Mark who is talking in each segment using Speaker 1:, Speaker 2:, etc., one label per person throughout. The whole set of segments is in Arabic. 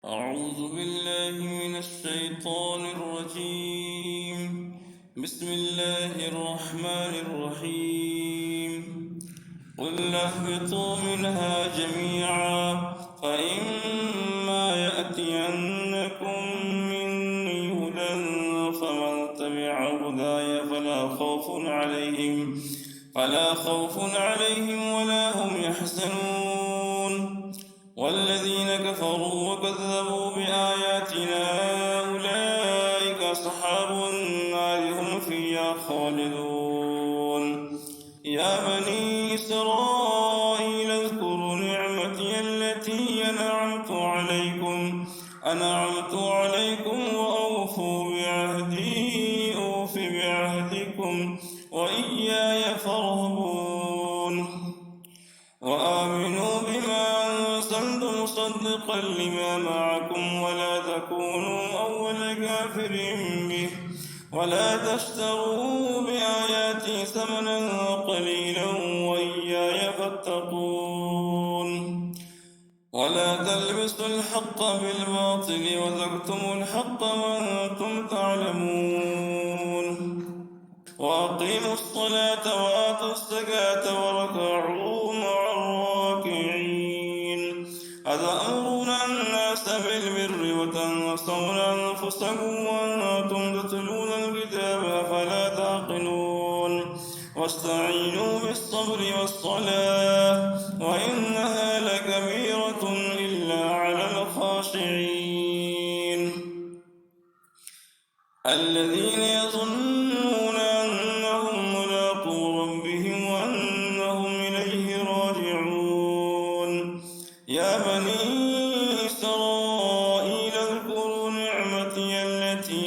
Speaker 1: أعوذ بالله من الشيطان الرجيم. بسم الله الرحمن الرحيم. قل اهبطوا منها جميعا فإما يأتينكم مني هدى فمن تبع هداي فلا خوف عليهم ولا هم يحزنون. والذين كفروا وكذبوا بآياتنا أولئك أصحاب النار هم فيها خالدون. يا بني إسرائيل اذكروا نعمتي التي أنعمت عليكم وأوفوا بعهدي أوف بعهدكم وإياي فارهبون. وآمنوا بما أنزلت مصدقا لما معكم ولا تكونوا أول كافر به ولا تشتروا بآياتي ثمنا قليلا وإياي فاتقون. ولا تلبسوا الحق بالباطل وتكتموا الحق وأنتم تعلمون. وأقيموا الصلاة وآتوا الزكاة واركعوا مع الراكعين. أتأمرون الناس بالبر وتنسون أنفسكم وأنتم تتلون الكتاب أفلا تعقلون. واستعينوا بالصبر والصلاة وإنها لكبيرة إلا على الخاشعين الذين يظنون أنهم ملاقو ربهم وأنهم إليه راجعون. يا بني إسرائيل اذكروا نعمتي التي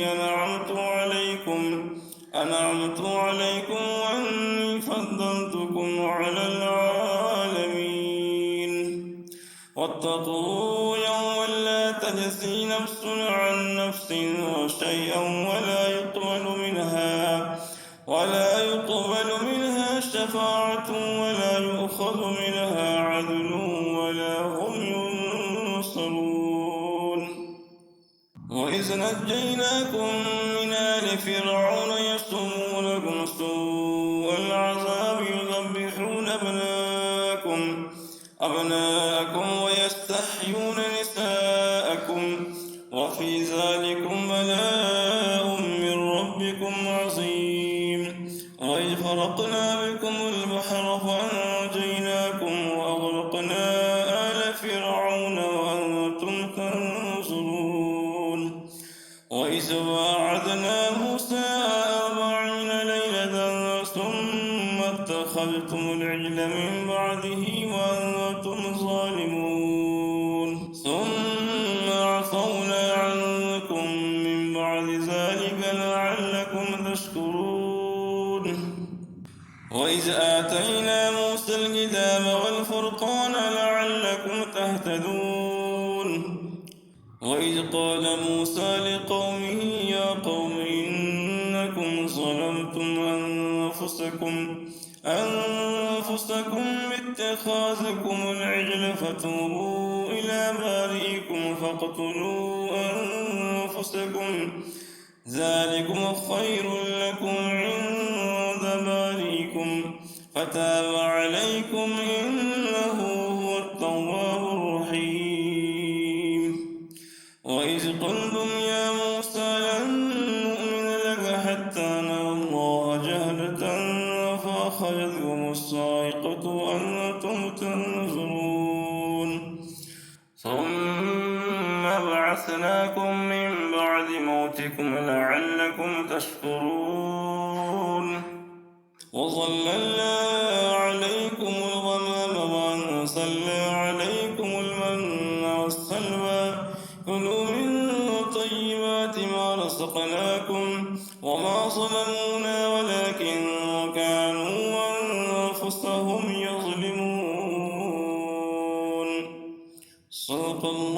Speaker 1: أنعمت عليكم وأني فضلتكم على العالمين. واتقوا يوما لا تجزي نفس عن نفس شيئا ولا يقبل منها شفاعة ولا يؤخذ منها عدل ولا هم ينصرون. وإذ نجيناكم من آل فرعون يسومونكم سوء العذاب يذبحون أبناءكم ويستحيون نساءكم وفي ذلكم بلاء من ربكم عظيم. وإذ فرقنا بكم البحر فأنجيناكم وأغرقنا آل فرعون وأنتم تنظرون. وإذ واعدنا موسى 40 ليلة ثم اتخذتم العجل من بعده وأنتم ظالمون. ثم عفونا عنكم من بعد ذلك لعلكم تشكرون. وإذ آتينا موسى الكتاب والفرقان لعلكم تهتدون. وإذ قال موسى لقومه يا قوم إنكم ظلمتم أنفسكم باتخاذكم العجل فتوبوا إلى بارئكم فاقتلوا أنفسكم ذلكم خير لكم عند بارئكم فتاب عليكم إنه هو التواب الرحيم. وإذ قلتم يا موسى لن نؤمن لك حتى نرى الله جهرة فأخذتكم الصاعقة وأنتم تنظرون. ثم بعثناكم من بعد موتكم لعلكم تشكرون. وظللنا عليكم الغمام وأنزلنا عليكم المن والسلوى كلوا من طيبات ما رزقناكم وما ظلمونا ولكن كانوا أنفسهم يظلمون. صدق الله.